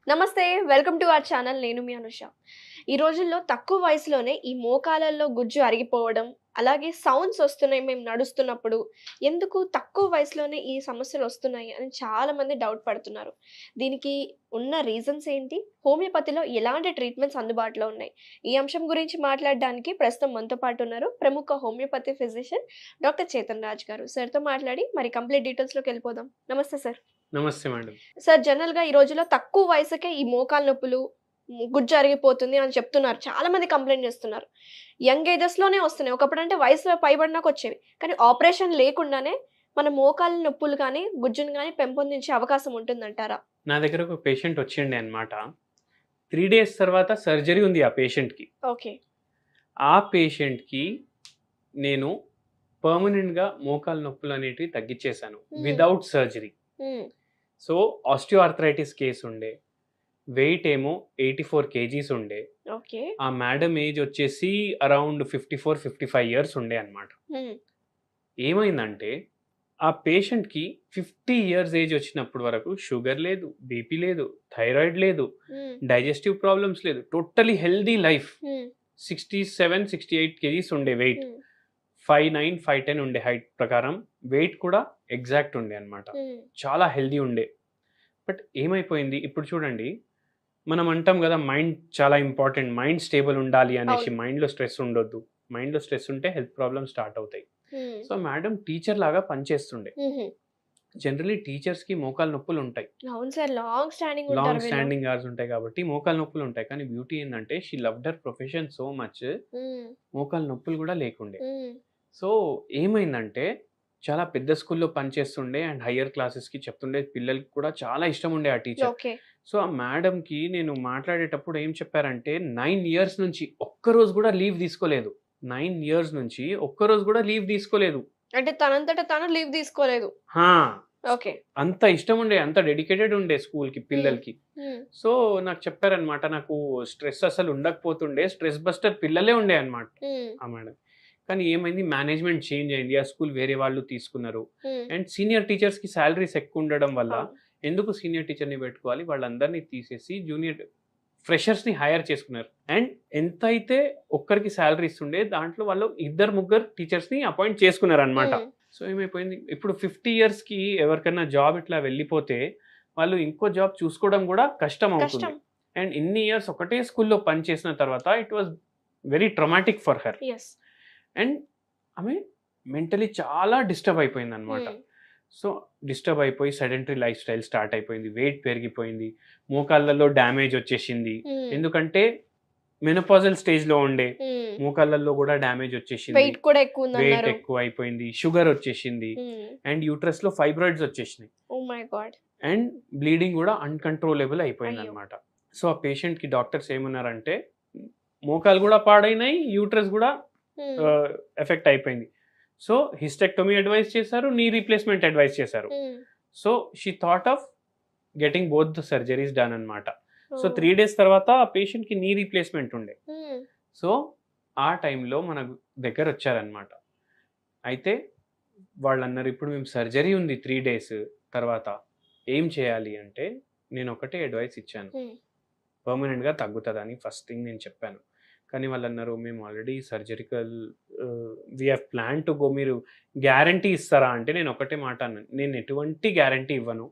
నమస్తే, welcome to our channel. నేను మీ అనుష. ఈ రోజుల్లో తక్కువ వయసులోనే ఈ మోకాళ్ళల్లో గుజ్జు అరిగిపోవడం, అలాగే సౌండ్స్ వస్తున్నాయి మేము నడుస్తున్నప్పుడు. ఎందుకు తక్కువ వయసులోనే ఈ సమస్యలు వస్తున్నాయి అని చాలా మంది డౌట్ పడుతున్నారు. దీనికి ఉన్న రీజన్స్ ఏంటి? హోమియోపతిలో ఎలాంటి ట్రీట్మెంట్స్ అందుబాటులో ఉన్నాయి? ఈ అంశం గురించి మాట్లాడడానికి ప్రస్తుతం మనతో పాటు ఉన్నారు ప్రముఖ homeopathy physician doctor Chetan Raj గారు. సార్తో మాట్లాడి మరి కంప్లీట్ డీటెయిల్స్లోకి వెళ్ళిపోదాం. నమస్తే సార్. నమస్తే మేడం. సార్, జనరల్‌గా ఈ రోజుల్లో తక్కువ వయసుకే ఈ మోకాలు నొప్పులు, గుజ్జు అరిగిపోతుంది అని చెప్తున్నారు. చాలా మంది కంప్లెయింట్ చేస్తున్నారు. యంగ్ ఏజెస్‌లోనే వస్తున్నాయి. ఒకప్పుడంటే వయసు పైబడినాక వచ్చేవి. కానీ ఆపరేషన్ లేకుండానే మన మోకాలు నొప్పులు గానీ, గుజ్జును గానీ పెంపొందించే అవకాశం ఉంటుందంటారా? నా దగ్గర ఒక పేషెంట్ వచ్చిండే అన్నమాట. 3 డేస్ తర్వాత సర్జరీ ఉంది ఆ పేషెంట్‌కి. ఓకే. ఆ పేషెంట్‌కి నేను పర్మనెంట్‌గా మోకాలు నొప్పులు అనేటివి తగ్గించేశాను without surgery. So osteoarthritis case ఉండే, వెయిట్ ఏమో 84 కేజీస్ ఉండే. ఓకే. ఆ మేడం ఏజ్ వచ్చేసి అరౌండ్ 54-55 ఇయర్స్ ఉండే అన్నమాట. ఏమైందంటే ఆ పేషెంట్‌కి 50 ఇయర్స్ ఏజ్ వచ్చినప్పటి వరకు షుగర్ లేదు, బీపీ లేదు, థైరాయిడ్ లేదు, డైజెస్టివ్ ప్రాబ్లమ్స్ లేదు, టోటలీ హెల్దీ లైఫ్. 67-68 కేజీస్ ఉండే వెయిట్, 5'9", 5'10" ఉండే హైట్ ప్రకారం. వెయిట్ కూడా ఎగ్జాక్ట్ ఉండే అన్నమాట. చాలా హెల్దీ ఉండే. బట్ ఏమైపోయింది ఇప్పుడు చూడండి, మనం అంటాం కదా మైండ్ చాలా ఇంపార్టెంట్, మైండ్ స్టేబుల్ ఉండాలి అనేసి. మైండ్లో స్ట్రెస్ ఉండొద్దు. మైండ్లో స్ట్రెస్ ఉంటే హెల్త్ ప్రాబ్లమ్స్ స్టార్ట్ అవుతాయి. సో మేడం టీచర్ లాగా పనిచేస్తుండే. జనరలీ టీచర్స్ కి మోకాలు నొప్పులు ఉంటాయి. అవును సార్, లాంగ్ స్టాండింగ్ అవర్స్ ఉంటాయి కాబట్టి మోకాలు నొప్పులు ఉంటాయి. కానీ బ్యూటీ ఏంటంటే she loved her profession so much, మోకాలు నొప్పులు కూడా లేకుండే. సో ఏమైందంటే చాలా పెద్ద స్కూల్లో పనిచేస్తుండే అండ్ హయ్యర్ క్లాసెస్కి చెప్తుండే. పిల్లలకి కూడా చాలా ఇష్టం ఉండే ఆ టీచర్. సో ఆ మేడంకి నేను మాట్లాడేటప్పుడు ఏం చెప్పారంటే 9 ఇయర్స్ నుంచి ఒక్కరోజు కూడా లీవ్ తీసుకోలేదు. 9 ఇయర్స్ నుంచి ఒక్కరోజు కూడా లీవ్ తీసుకోలేదు. అంటే తనంతట తను లీవ్ తీసుకోలేదు. ఓకే. అంత ఇష్టం ఉండే, అంత డెడికేటెడ్ ఉండే స్కూల్కి, పిల్లలకి. సో నాకు చెప్పారనమాట, నాకు స్ట్రెస్ అసలు ఉండకపోతుండే, స్ట్రెస్ బస్టర్ పిల్లలే ఉండే అనమాట ఆ మేడం. కానీ ఏమైంది, మేనేజ్మెంట్ చేంజ్ అయింది, ఆ స్కూల్ వేరే వాళ్ళు తీసుకున్నారు. అండ్ సీనియర్ టీచర్స్ కి సాలరీస్ ఎక్కువ ఉండడం వల్ల ఎందుకు సీనియర్ టీచర్ని పెట్టుకోవాలి, వాళ్ళందరినీ తీసేసి జూనియర్ ఫ్రెషర్స్ ని హైర్ చేసుకున్నారు. అండ్ ఎంత అయితే ఒక్కరికి సాలరీ ఇస్తుండే దాంట్లో వాళ్ళు 2-3 టీచర్స్ ని అపాయింట్ చేసుకున్నారు అనమాట. సో ఏమైపోయింది, ఇప్పుడు 50 ఇయర్స్ కి ఎవరికైనా జాబ్ ఇట్లా వెళ్ళిపోతే వాళ్ళు ఇంకో జాబ్ చూసుకోవడం కూడా కష్టం అవుతుంది. అండ్ ఇన్ని ఇయర్స్ ఒకటే స్కూల్లో పనిచేసిన తర్వాత it was very traumatic for her. And ఆమె మెంటలీ చాలా డిస్టర్బ్ అయిపోయింది అనమాట. సో డిస్టర్బ్ అయిపోయి సెడెంటరీ లైఫ్ స్టైల్ స్టార్ట్ అయిపోయింది, వెయిట్ పెరిగిపోయింది, మోకాళ్ళలో డ్యామేజ్ వచ్చేసింది. ఎందుకంటే మెనోపాజల్ స్టేజ్ లో ఉండే, మోకాళ్ళల్లో కూడా డ్యామేజ్ వచ్చేసింది, వెయిట్ ఎక్కువ అయిపోయింది, షుగర్ వచ్చేసింది, అండ్ యూట్రస్ లో ఫైబ్రాయిడ్స్ వచ్చేసినాయి, అండ్ బ్లీడింగ్ కూడా అన్కంట్రోలబుల్ అయిపోయింది అనమాట. సో ఆ పేషెంట్ కి డాక్టర్స్ ఏమన్నారంటే మోకాలు కూడా పాడైనాయి, యూట్రస్ కూడా ఎఫెక్ట్ అయిపోయింది. సో హిస్టెక్టమీ అడ్వైస్ చేశారు, నీ రీప్లేస్మెంట్ అడ్వైస్ చేశారు. So she thought of getting both the surgeries done అనమాట. సో 3 డేస్ తర్వాత ఆ పేషెంట్ కి నీ రీప్లేస్మెంట్ ఉండే. సో ఆ టైంలో మన దగ్గర వచ్చారనమాట. అయితే వాళ్ళు అన్నారు, ఇప్పుడు మేము సర్జరీ ఉంది 3 డేస్ తర్వాత ఏం చేయాలి అంటే, నేను ఒకటే అడ్వైస్ ఇచ్చాను, పర్మనెంట్గా తగ్గుతుందని ఫస్ట్ థింగ్ నేను చెప్పాను. కానీ వాళ్ళు అన్నారు, మేము already సర్జరికల్ we have plan to go, మీరు గ్యారంటీ ఇస్తారా అంటే నేను ఒకటే మాట అన్నాను, నేను ఎటువంటి గ్యారంటీ ఇవ్వను,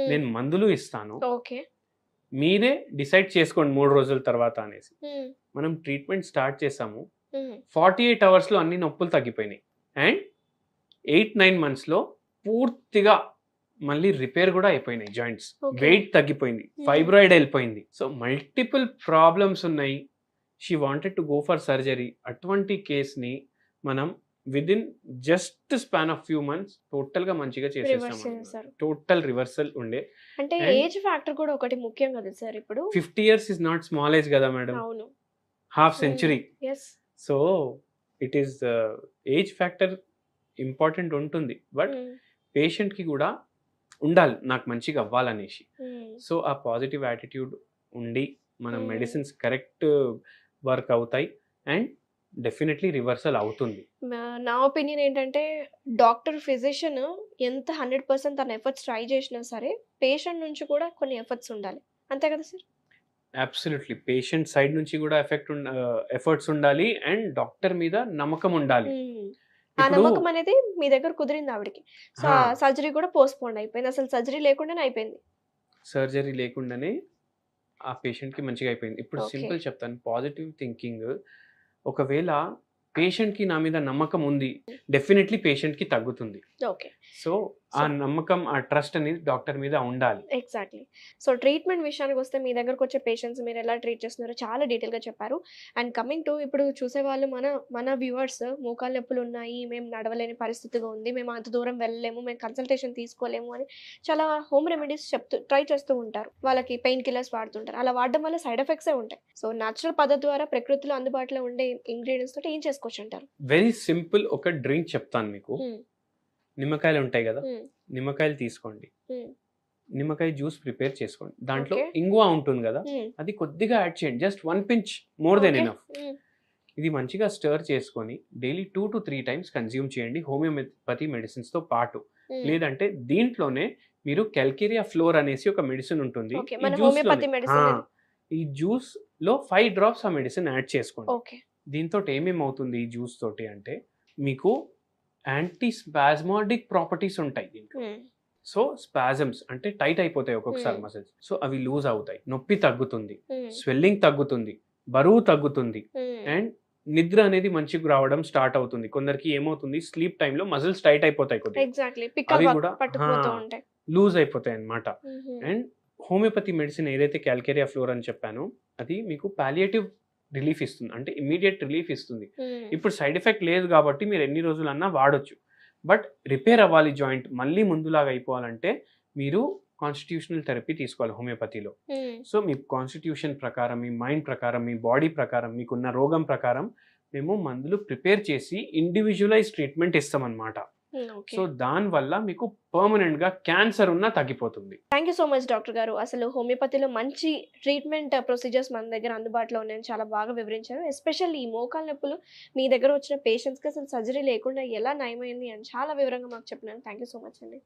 నేను మందులు ఇస్తాను, మీరే డిసైడ్ చేసుకోండి 3 రోజుల తర్వాత అనేసి. మనం ట్రీట్మెంట్ స్టార్ట్ చేసాము, 48 అవర్స్లో అన్ని నొప్పులు తగ్గిపోయినాయి. అండ్ 8-9 మంత్స్లో పూర్తిగా మళ్ళీ రిపేర్ కూడా అయిపోయినాయి జాయింట్స్, వెయిట్ తగ్గిపోయింది, ఫైబ్రాయిడ్ వెళ్ళిపోయింది. సో మల్టిపుల్ ప్రాబ్లమ్స్ ఉన్నాయి. She wanted to go for surgery. అటువంటి కేస్ని మనం within just span of few months total గా మంచిగా చేసేసాం. టోటల్ రివర్సల్ ఉండే. అంటే ఏజ్ ఫ్యాక్టర్ కూడా ఒకటి ముఖ్యం కదా సార్. ఇప్పుడు 50 years is not small age కదా madam, half century. So it is age factor important ఉంటుంది, బట్ పేషెంట్ కి కూడా ఉండాలి నాకు మంచిగా అవ్వాలనేసి. సో ఆ పాజిటివ్ యాటిట్యూడ్ ఉండి మనం మెడిసిన్స్ కరెక్ట్ వర్క్ అవుతాయి అండ్ డెఫినెట్లీ రివర్సల్ అవుతుంది. నా ఒపీనియన్ ఏంటంటే, డాక్టర్ ఫిజిషియన్ ఎంత 100% తన ఎఫర్ట్స్ ట్రై చేసినా సరే పేషెంట్ నుంచి కూడా కొన్ని ఎఫర్ట్స్ ఉండాలి. అంతే కదా సార్? అబ్సల్యూట్లీ పేషెంట్ సైడ్ నుంచి కూడా ఎఫర్ట్స్ ఉండాలి అండ్ డాక్టర్ మీద నమ్మకం ఉండాలి. ఆ ఇప్పుడు నమ్మకం అనేది మీ దగ్గర కుదిరింది ఆవిడకి. ఆ, సర్జరీ కూడా పోస్ట్‌పోన్ అయిపోయింది. అసలు సర్జరీ లేకుండానే అయిపోయింది. సర్జరీ లేకుండానే ఆ పేషెంట్‌కి మంచిగా అయిపోయింది. ఇప్పుడు ఓకే. సింపుల్ చెప్తాను. పాజిటివ్ థింకింగ్, ఒకవేళ పేషెంట్‌కి నా మీద నమ్మకం ఉంది, డెఫినెట్‌లీ పేషెంట్‌కి తగ్గుతుంది. ఓకే. సో, ఆ నమ్మకం, ఆ ట్రస్ట్ అనేది డాక్టర్ మీద ఉండాలి. ఎగ్జాక్ట్‌లీ. సో, ట్రీట్‌మెంట్ విషయానికొస్తే మీ దగ్గరకొచ్చే పేషెంట్స్ మీరెలా ట్రీట్ చేస్తున్నారో చాలా డీటెయిల్‌గా చెప్పారు. అండ్ కమింగ్ టు ఇప్పుడు చూసేవాళ్ళు మన వ్యూవర్స్ మోకాళ్ళ నొప్పులున్నాయి, మేము నడవలేని పరిస్థితిగా ఉంది, మేము అంత దూరం వెళ్ళలేము, మేము కన్సల్టేషన్ తీసుకోలేము అని చాలా హోమ్ రెమెడీస్ ట్రై చేస్తూ ఉంటారు. వాళ్ళకి పెయిన్ కిల్లర్స్ వాడుతుంటారు. అలా వాడడం వల్ల సైడ్ ఎఫెక్ట్సే ఉంటాయి. సో, నేచురల్ పద్ధతి ద్వారా ప్రకృతిలో అందుబాటులో ఉండే ఇంగ్రీడియెంట్స్ తోటి ఏం చేసుకోవచ్చంటారు? వెరీ సింపుల్ ఒక డ్రింక్ చెప్తాను మీకు. హ్మ్. నిమ్మకాయలు ఉంటాయి కదా, హ్మ్. నిమ్మకాయలు తీసుకోండి. హ్మ్. నిమ్మకాయ జ్యూస్ ప్రిపేర్ చేసుకోండి. దాంట్లో ఓకే. ఇంగువ ఉంటుంది కదా, హ్మ్. అది కొద్దిగా యాడ్ చేయండి. Just 1 pinch, more than okay. Enough. హ్మ్. ఇది మంచిగా స్టర్ చేసుకొని డైలీ 2 to 3 టైమ్స్ కన్జ్యూమ్ చేయండి హోమియోపతి మెడిసిన్స్‌తో పాటు. హ్మ్. లేదంటే దీంట్లోనే మీరు క్యాల్కేరియా ఫ్లోర్ అనేసి ఒక మెడిసిన్ ఉంటుంది. ఓకే. ఈ మన జ్యూస్‌లోనే హోమియోపతి మెడిసిన్ ఇది. ఈ జ్యూస్‌లో 5 డ్రాప్స్ ఆ మెడిసిన్ యాడ్ చేసుకోండి. ఓకే. దీంతోటి ఏమేమవుతుంది ఈ జ్యూస్ తోటి అంటే, మీకు యాంటీ స్పాస్మాటిక్ ప్రాపర్టీస్ ఉంటాయి దీంట్లో. హ్మ్. సో, స్పాజమ్స్ అంటే టైట్ అయిపోతాయి ఒక్కొక్కసారి హ్మ్. మసిల్స్. సో, అవి లూజ్ అవుతాయి. నొప్పి తగ్గుతుంది. హ్మ్. స్వెల్లింగ్ తగ్గుతుంది. బరువు తగ్గుతుంది. హ్మ్. అండ్ నిద్ర అనేది మంచిగా రావడం స్టార్ట్ అవుతుంది. కొందరికి ఏమవుతుంది, స్లీప్ టైమ్‌లో మజిల్స్ టైట్ అయిపోతాయి కొద్దిగా. ఎగ్జాక్ట్‌లీ. అవి పిక్కలు కూడా పట్టుకుపోతూ ఉంటాయి. లూజ్ అయిపోతాయి అన్నమాట. హుహు. అండ్ హోమియోపతి మెడిసిన్ ఏదైతే క్యాల్కేరియా ఫ్లోర్ అని చెప్పానో, అది మీకు పాలియేటివ్ రిలీఫ్ ఇస్తుంది. అంటే ఇమ్మీడియేట్ రిలీఫ్ ఇస్తుంది. హ్మ్. ఇప్పుడు సైడ్ ఎఫెక్ట్ లేదు కాబట్టి మీరు ఎన్ని రోజులన్నా వాడొచ్చు. బట్ రిపేర్ అవ్వాలి జాయింట్, మళ్ళీ ముందులాగా అయిపోవాలంటే మీరు కాన్స్టిట్యూషనల్ థెరపీ తీసుకోవాలి హోమియోపతిలో. హ్మ్. సో, మీ కాన్స్టిట్యూషన్ ప్రకారం, మీ మైండ్ ప్రకారం, మీ బాడీ ప్రకారం, మీకున్న రోగం ప్రకారం మేము మందులు ప్రిపేర్ చేసి ఇండివిజువలైజ్ ట్రీట్మెంట్ ఇస్తామన్నమాట. హ్మ్. ఓకే. సో, దానివల్ల మీకు పర్మనెంట్‌గా క్యాన్సర్ ఉన్నా తగ్గిపోతుంది. Thank you so much doctor గారు. అసలు హోమియోపతిలో మంచి ట్రీట్మెంట్ ప్రొసీజర్స్ మన దగ్గర అందుబాటులో ఉన్నాయని చాలా బాగా వివరించారు. ఎస్పెషల్లీ ఈ మోకాళ్ళ నొప్పులు మీ దగ్గర వచ్చిన పేషెంట్స్‌కి అసలు సర్జరీ లేకుండా ఎలా నయమైంది అని చాలా వివరంగా మాకు చెప్పినందుకు థాంక్ యూ సో మచ్ అండి.